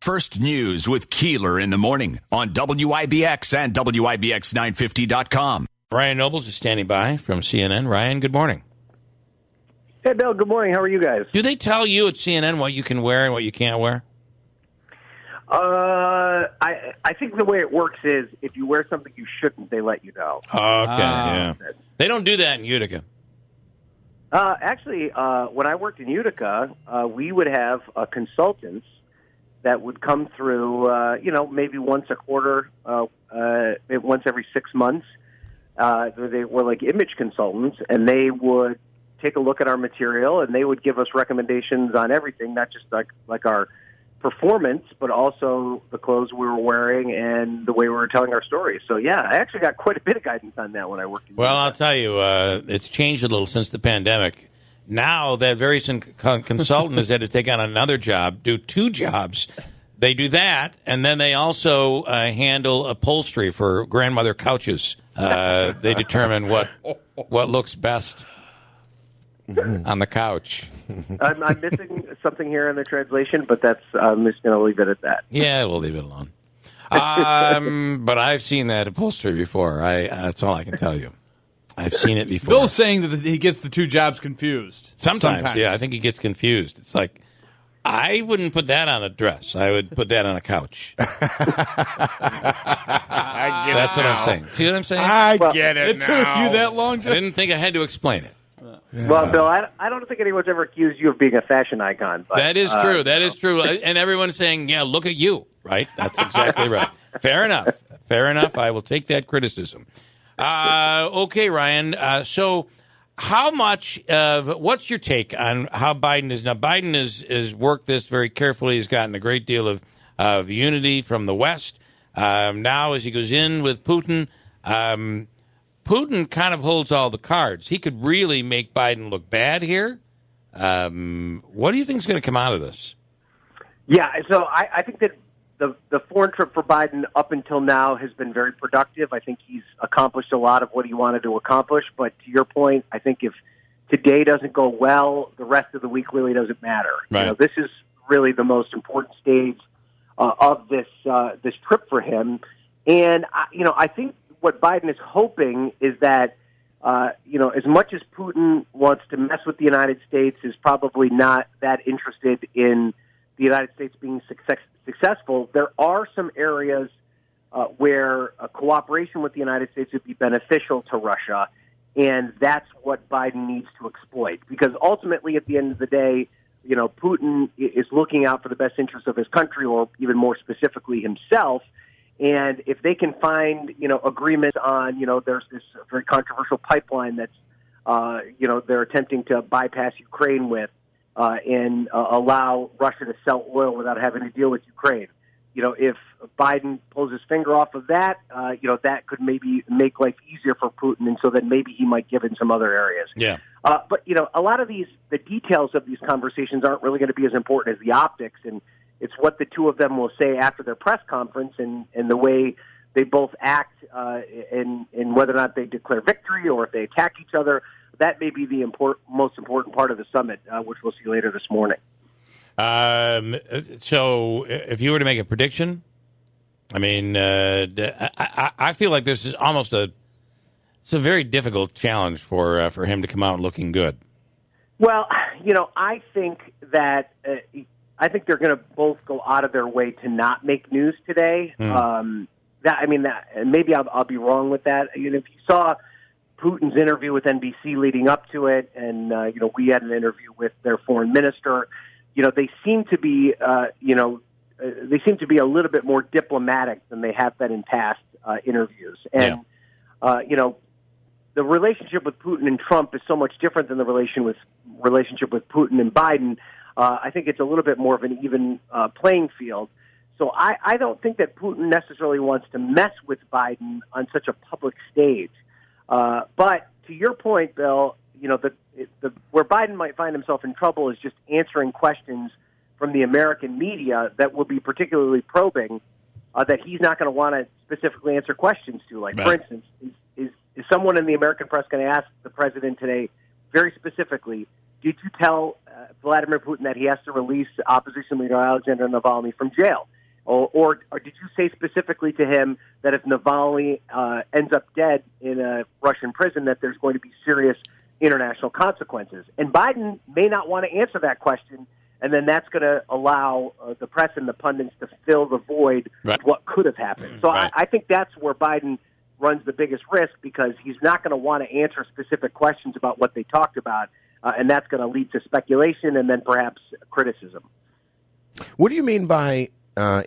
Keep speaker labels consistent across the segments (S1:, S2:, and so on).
S1: First News with Keeler in the morning on WIBX and WIBX950.com.
S2: Ryan Nobles is standing by from CNN. Ryan, good morning.
S3: Hey, Bill, good morning. How are you guys?
S2: Do they tell you at CNN what you can wear and what you can't wear?
S3: I think the way it works is if you wear something you shouldn't, they let you know.
S2: Okay, yeah. They don't do that in Utica.
S3: Actually, when I worked in Utica, we would have consultants that would come through, maybe once a quarter, once every 6 months. They were like image consultants, and they would take a look at our material, and they would give us recommendations on everything, not just like our performance, but also the clothes we were wearing and the way we were telling our stories. So, yeah, I actually got quite a bit of guidance on that when I worked in
S2: Well,
S3: Utica.
S2: I'll tell you, it's changed a little since the pandemic. Now that very consultant has had to take on another job, do two jobs. They do that, and then they also handle upholstery for grandmother couches. They determine what looks best on the couch.
S3: I'm missing something here in the translation, but I'm just going to leave it at that.
S2: Yeah, we'll leave it alone. But I've seen that upholstery before. That's all I can tell you. I've seen it before.
S4: Bill's saying that he gets the two jobs confused.
S2: Sometimes, yeah, I think he gets confused. It's like, I wouldn't put that on a dress. I would put that on a couch. That's what I'm saying. See what I'm saying?
S4: I get it now. It took you that long,
S2: I didn't think I had to explain it.
S3: Yeah. Well, Bill, I don't think anyone's ever accused you of being a fashion icon. But,
S2: that is true. That is true. And everyone's saying, yeah, look at you, right? That's exactly right. Fair enough. Fair enough. I will take that criticism. Okay, Ryan. So how much what's your take on how Biden is? Now, Biden has worked this very carefully. He's gotten a great deal of unity from the West. Now, as he goes in with Putin, Putin kind of holds all the cards. He could really make Biden look bad here. What do you think is going to come out of this?
S3: Yeah, so I think that the foreign trip for Biden up until now has been very productive. I think he's accomplished a lot of what he wanted to accomplish. But to your point, I think if today doesn't go well, the rest of the week really doesn't matter.
S2: Right.
S3: This is really the most important stage of this trip for him. And I think what Biden is hoping is that, as much as Putin wants to mess with the United States, is probably not that interested in the United States being successful, there are some areas where cooperation with the United States would be beneficial to Russia, and that's what Biden needs to exploit. Because ultimately, at the end of the day, Putin is looking out for the best interests of his country, or even more specifically himself. And if they can find, agreements on, there's this very controversial pipeline that's, they're attempting to bypass Ukraine with and allow Russia to sell oil without having to deal with Ukraine. If Biden pulls his finger off of that, that could maybe make life easier for Putin, and so then maybe he might give in some other areas.
S2: Yeah.
S3: But, a lot of the details of these conversations aren't really going to be as important as the optics, and it's what the two of them will say after their press conference and the way they both act and whether or not they declare victory or if they attack each other. That may be the most important part of the summit, which we'll see later this morning.
S2: So if you were to make a prediction, I mean, I feel like this is almost it's a very difficult challenge for him to come out looking good.
S3: Well, I think that they're going to both go out of their way to not make news today. Maybe I'll be wrong with that. If you saw Putin's interview with NBC leading up to it, and we had an interview with their foreign minister. They seem to be a little bit more diplomatic than they have been in past interviews. And the relationship with Putin and Trump is so much different than the relationship with Putin and Biden. I think it's a little bit more of an even playing field. So I don't think that Putin necessarily wants to mess with Biden on such a public stage. But to your point, Bill, where Biden might find himself in trouble is just answering questions from the American media that will be particularly probing, that he's not going to want to specifically answer questions to. Like, for instance, is someone in the American press going to ask the president today very specifically, did you tell Vladimir Putin that he has to release opposition leader Alexander Navalny from jail? Or did you say specifically to him that if Navalny ends up dead in a Russian prison, that there's going to be serious international consequences? And Biden may not want to answer that question, and then that's going to allow the press and the pundits to fill the void of what could have happened. So I think that's where Biden runs the biggest risk, because he's not going to want to answer specific questions about what they talked about, and that's going to lead to speculation and then perhaps criticism.
S5: What do you mean by,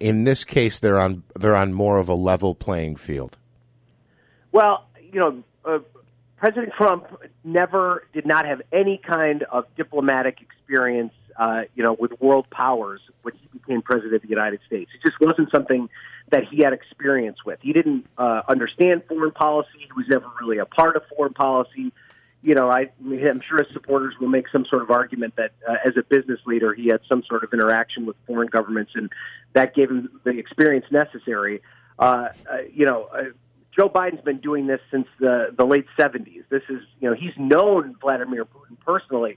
S5: in this case, they're on more of a level playing field?
S3: Well, President Trump did not have any kind of diplomatic experience, with world powers when he became president of the United States. It just wasn't something that he had experience with. He didn't understand foreign policy. He was never really a part of foreign policy. I'm sure his supporters will make some sort of argument that as a business leader, he had some sort of interaction with foreign governments, and that gave him the experience necessary. Joe Biden's been doing this since the late 70s. This is, he's known Vladimir Putin personally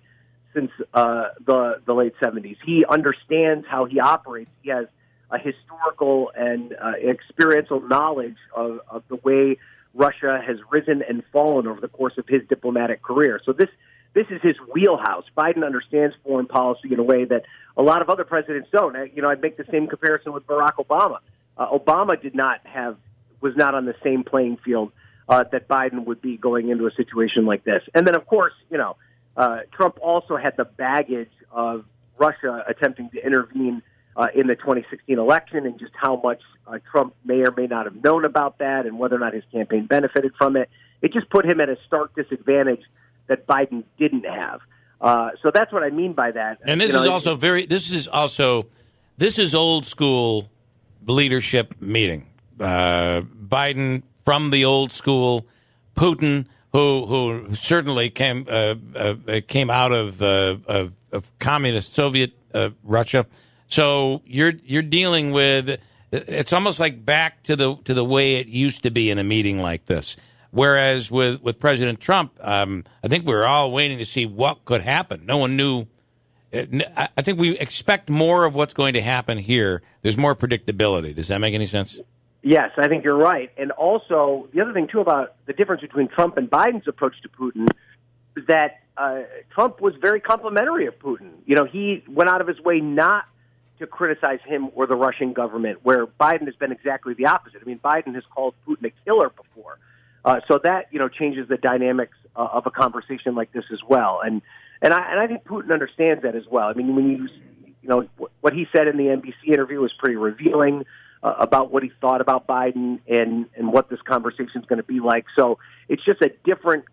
S3: since the late 70s. He understands how he operates. He has a historical and experiential knowledge of the way Russia has risen and fallen over the course of his diplomatic career. So this is his wheelhouse. Biden understands foreign policy in a way that a lot of other presidents don't. I'd make the same comparison with Barack Obama. Obama was not on the same playing field that Biden would be going into a situation like this. And then, of course, Trump also had the baggage of Russia attempting to intervene in the 2016 election, and just how much Trump may or may not have known about that, and whether or not his campaign benefited from it. It just put him at a stark disadvantage that Biden didn't have. So that's what I mean by that.
S2: And this is old school leadership meeting. Biden from the old school, Putin, who certainly came out of communist Soviet Russia. So you're dealing with, it's almost like back to the way it used to be in a meeting like this. Whereas with President Trump, I think we were all waiting to see what could happen. No one knew. I think we expect more of what's going to happen here. There's more predictability. Does that make any sense?
S3: Yes, I think you're right. And also, the other thing, too, about the difference between Trump and Biden's approach to Putin is that Trump was very complimentary of Putin. He went out of his way not to criticize him or the Russian government, where Biden has been exactly the opposite. I mean, Biden has called Putin a killer before. So that, changes the dynamics of a conversation like this as well. And I think Putin understands that as well. I mean, when what he said in the NBC interview was pretty revealing about what he thought about Biden and what this conversation is going to be like. So it's just a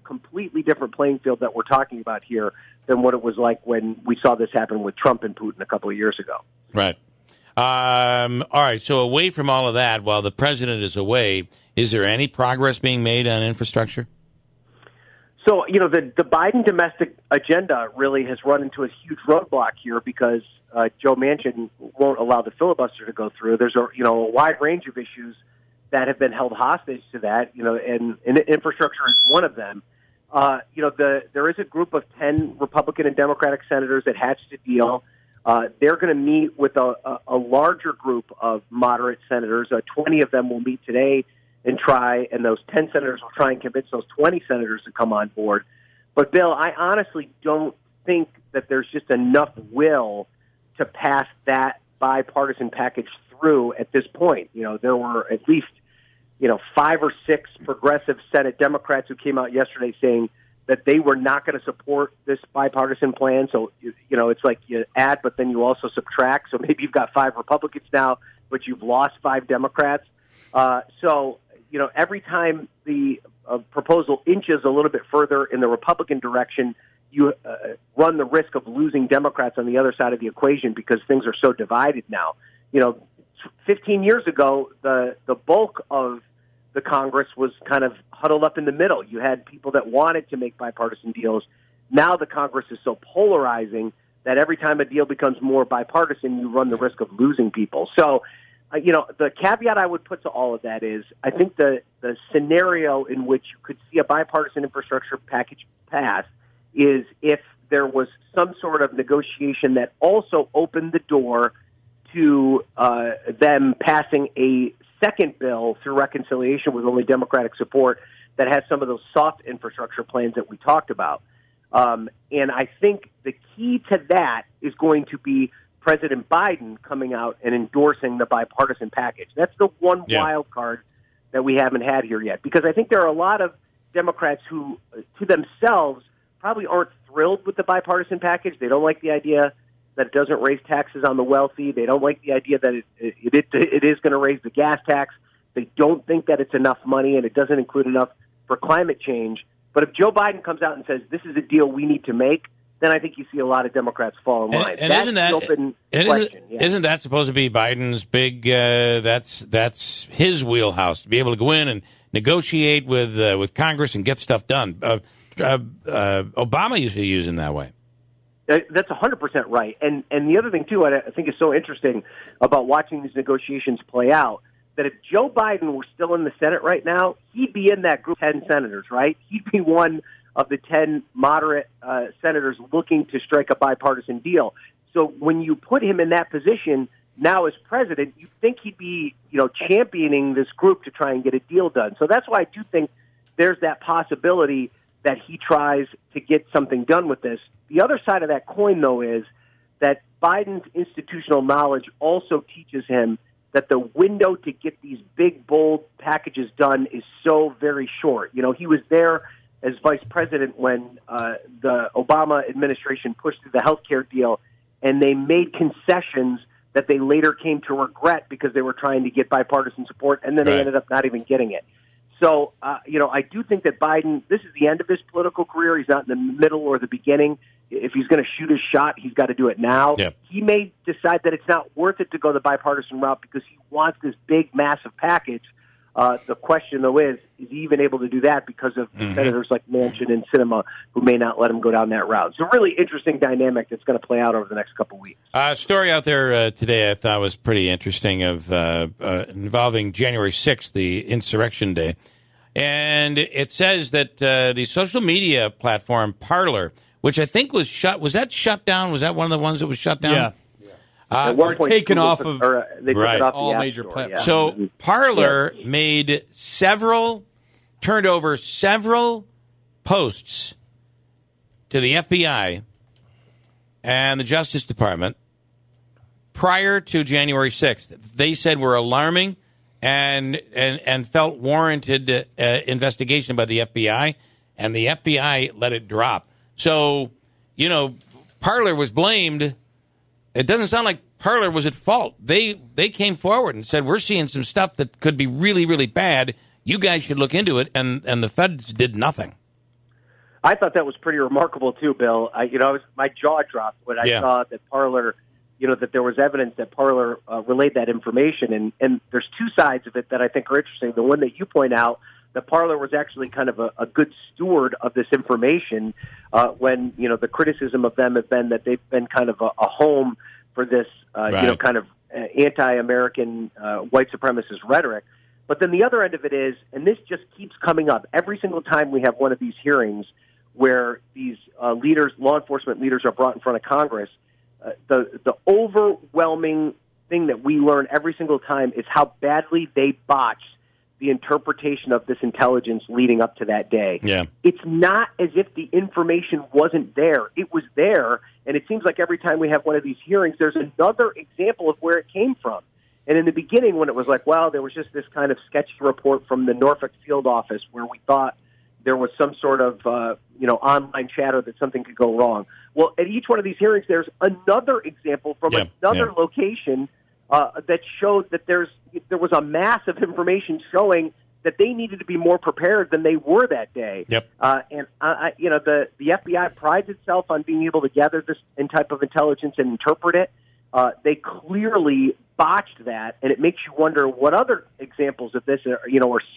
S3: completely different playing field that we're talking about here than what it was like when we saw this happen with Trump and Putin a couple of years ago.
S2: Right. All right. So away from all of that, while the president is away, is there any progress being made on infrastructure?
S3: So, the Biden domestic agenda really has run into a huge roadblock here because Joe Manchin won't allow the filibuster to go through. There's a wide range of issues that have been held hostage to that, and infrastructure is one of them. There is a group of 10 Republican and Democratic senators that hatched a deal. They're going to meet with a larger group of moderate senators. 20 of them will meet today and those 10 senators will try and convince those 20 senators to come on board. But, Bill, I honestly don't think that there's just enough will to pass that bipartisan package through at this point. There were at least, 5 or 6 progressive Senate Democrats who came out yesterday saying that they were not going to support this bipartisan plan. So, it's like you add, but then you also subtract. So maybe you've got 5 Republicans now, but you've lost 5 Democrats. Every time the proposal inches a little bit further in the Republican direction, you run the risk of losing Democrats on the other side of the equation because things are so divided now. 15 years ago, the bulk of the Congress was kind of huddled up in the middle. You had people that wanted to make bipartisan deals. Now the Congress is so polarizing that every time a deal becomes more bipartisan, you run the risk of losing people. So, the caveat I would put to all of that is I think the scenario in which you could see a bipartisan infrastructure package pass is if there was some sort of negotiation that also opened the door to them passing a second bill through reconciliation with only Democratic support that has some of those soft infrastructure plans that we talked about. And I think the key to that is going to be President Biden coming out and endorsing the bipartisan package. That's the one wild card that we haven't had here yet, because I think there are a lot of Democrats who, to themselves, probably aren't thrilled with the bipartisan package. They don't like the idea that it doesn't raise taxes on the wealthy. They don't like the idea that it is going to raise the gas tax. They don't think that it's enough money and it doesn't include enough for climate change. But if Joe Biden comes out and says this is a deal we need to make, then I think you see a lot of Democrats fall in line.
S2: And
S3: that's
S2: isn't that
S3: the open question.
S2: Isn't that supposed to be Biden's big? That's his wheelhouse, to be able to go in and negotiate with Congress and get stuff done. Obama used to use him that way.
S3: That's 100% right. And the other thing, too, I think is so interesting about watching these negotiations play out, that if Joe Biden were still in the Senate right now, he'd be in that group of 10 senators, right? He'd be one of the 10 moderate senators looking to strike a bipartisan deal. So when you put him in that position now as president, you think he'd be, championing this group to try and get a deal done. So that's why I do think there's that possibility that he tries to get something done with this. The other side of that coin, though, is that Biden's institutional knowledge also teaches him that the window to get these big, bold packages done is so very short. He was there as vice president when the Obama administration pushed through the health care deal, and they made concessions that they later came to regret because they were trying to get bipartisan support, and then they ended up not even getting it. So, I do think that Biden, this is the end of his political career. He's not in the middle or the beginning. If he's going to shoot his shot, he's got to do it now. Yep. He may decide that it's not worth it to go the bipartisan route because he wants this big, massive package. The question, though, is he even able to do that because of senators like Manchin and Sinema who may not let him go down that route? It's a really interesting dynamic that's going to play out over the next couple of weeks.
S2: Story out there today I thought was pretty interesting of involving January 6th, the Insurrection Day. And it says that the social media platform Parler, which I think was shut down? Was that one of the ones that was shut down?
S4: Yeah.
S3: We're
S4: taken off of
S3: all
S4: major platforms.
S3: Yeah.
S2: So Parler turned over several posts to the FBI and the Justice Department prior to January 6th. They said were alarming and felt warranted investigation by the FBI, and the FBI let it drop. So, Parler was blamed. It doesn't sound like Parler was at fault. They came forward and said, we're seeing some stuff that could be really, really bad. You guys should look into it, and the feds did nothing.
S3: I thought that was pretty remarkable, too, Bill. My jaw dropped when I saw that Parler, that there was evidence that Parler relayed that information. And there's two sides of it that I think are interesting. The one that you point out, that Parler was actually kind of a good steward of this information when, the criticism of them has been that they've been kind of a home for this, kind of anti-American white supremacist rhetoric. But then the other end of it is, and this just keeps coming up, every single time we have one of these hearings where these law enforcement leaders are brought in front of Congress, the overwhelming thing that we learn every single time is how badly they botched the interpretation of this intelligence leading up to that day.
S2: Yeah.
S3: It's not as if the information wasn't there. It was there, and it seems like every time we have one of these hearings, there's another example of where it came from. And in the beginning, when it was like, well, there was just this kind of sketchy report from the Norfolk field office where we thought there was some sort of, online chatter that something could go wrong. Well, at each one of these hearings, there's another example from another location that showed that there was a mass of information showing that they needed to be more prepared than they were that day.
S2: Yep.
S3: The FBI prides itself on being able to gather this type of intelligence and interpret it. They clearly botched that, and it makes you wonder what other examples of this are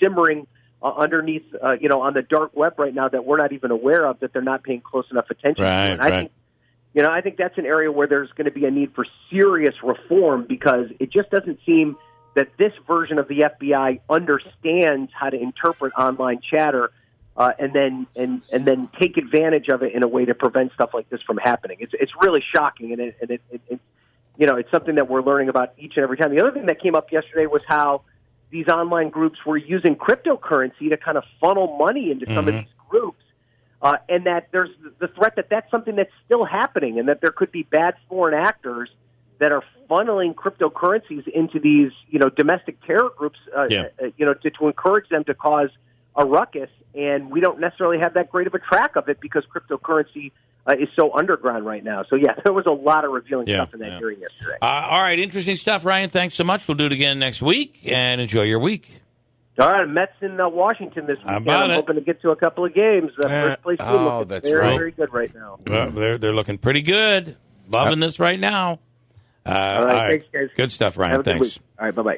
S3: simmering underneath, on the dark web right now that we're not even aware of, that they're not paying close enough attention to. And I think that's an area where there's going to be a need for serious reform, because it just doesn't seem that this version of the FBI understands how to interpret online chatter and then take advantage of it in a way to prevent stuff like this from happening. It's really shocking, and it's something that we're learning about each and every time. The other thing that came up yesterday was how these online groups were using cryptocurrency to kind of funnel money into some of these groups, and that there's the threat that that's something that's still happening, and that there could be bad foreign actors that are funneling cryptocurrencies into these, domestic terror groups, to encourage them to cause a ruckus. And we don't necessarily have that great of a track of it because cryptocurrency is so underground right now. So, there was a lot of revealing stuff in that hearing yesterday.
S2: All right, interesting stuff, Ryan. Thanks so much. We'll do it again next week, and enjoy your week.
S3: All right, Mets in Washington this weekend. I'm hoping to get to a couple of games. First place team looks very good right now.
S2: Well, they're looking pretty good. Loving this right now.
S3: All right, thanks, guys.
S2: Good stuff, Ryan. Thanks.
S3: All right, bye-bye.